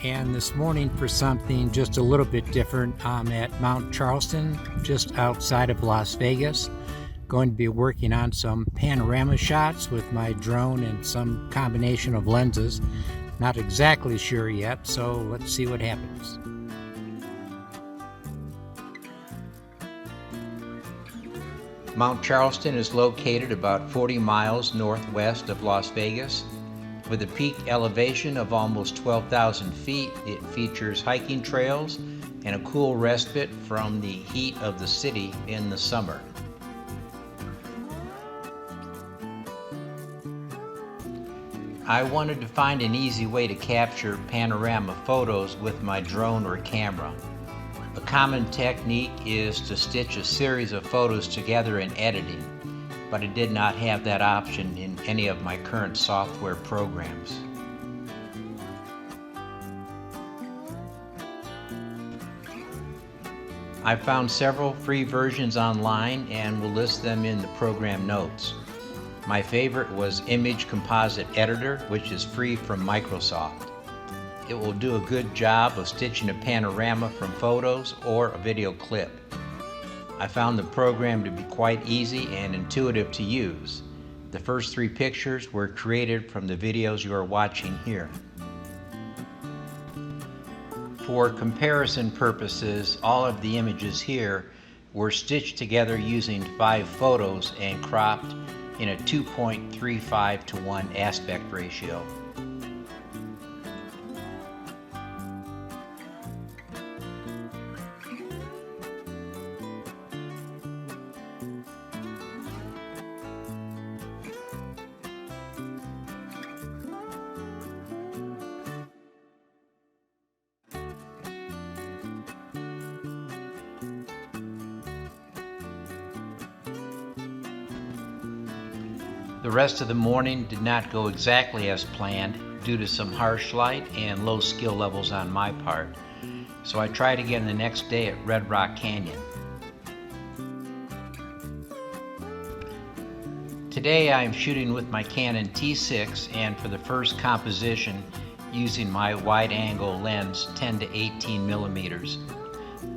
and this morning for something just a little bit different, I'm at Mount Charleston, just outside of Las Vegas. Going to be working on some panorama shots with my drone and some combination of lenses. Not exactly sure yet, so let's see what happens. Mount Charleston is located about 40 miles northwest of Las Vegas. With a peak elevation of almost 12,000 feet, it features hiking trails and a cool respite from the heat of the city in the summer. I wanted to find an easy way to capture panorama photos with my drone or camera. A common technique is to stitch a series of photos together in editing, but I did not have that option in any of my current software programs. I found several free versions online and will list them in the program notes. My favorite was Image Composite Editor, which is free from Microsoft. It will do a good job of stitching a panorama from photos or a video clip. I found the program to be quite easy and intuitive to use. The first 3 pictures were created from the videos you are watching here. For comparison purposes, all of the images here were stitched together using 5 photos and cropped in a 2.35:1 aspect ratio. The rest of the morning did not go exactly as planned due to some harsh light and low skill levels on my part, so I tried again the next day at Red Rock Canyon. Today I am shooting with my Canon T6 and for the first composition using my wide-angle lens 10 to 18 millimeters.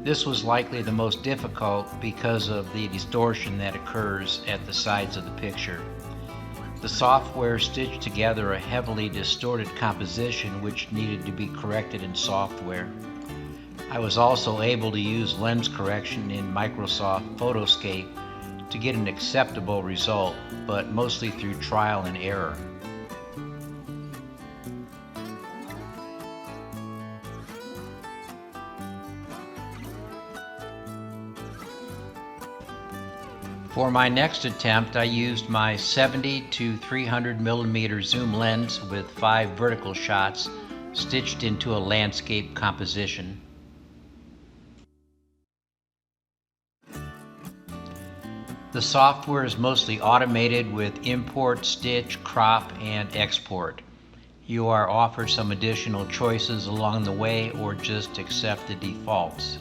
This was likely the most difficult because of the distortion that occurs at the sides of the picture. The software stitched together a heavily distorted composition which needed to be corrected in software. I was also able to use lens correction in Microsoft Photoscape to get an acceptable result, but mostly through trial and error. For my next attempt, I used my 70 to 300 millimeter zoom lens with 5 vertical shots stitched into a landscape composition. The software is mostly automated with import, stitch, crop, and export. You are offered some additional choices along the way or just accept the defaults.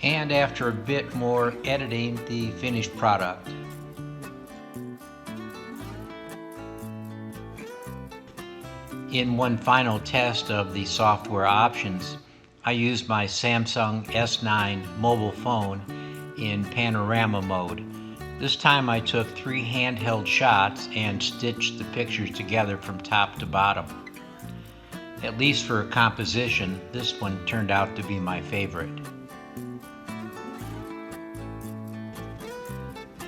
And after a bit more editing, the finished product. In one final test of the software options, I used my Samsung S9 mobile phone in panorama mode. This time I took 3 handheld shots and stitched the pictures together from top to bottom. At least for a composition, this one turned out to be my favorite.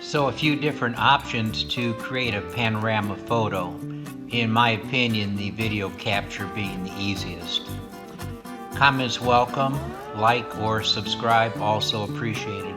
So a few different options to create a panorama photo. In my opinion, the video capture being the easiest. Comments welcome, like or subscribe also appreciated.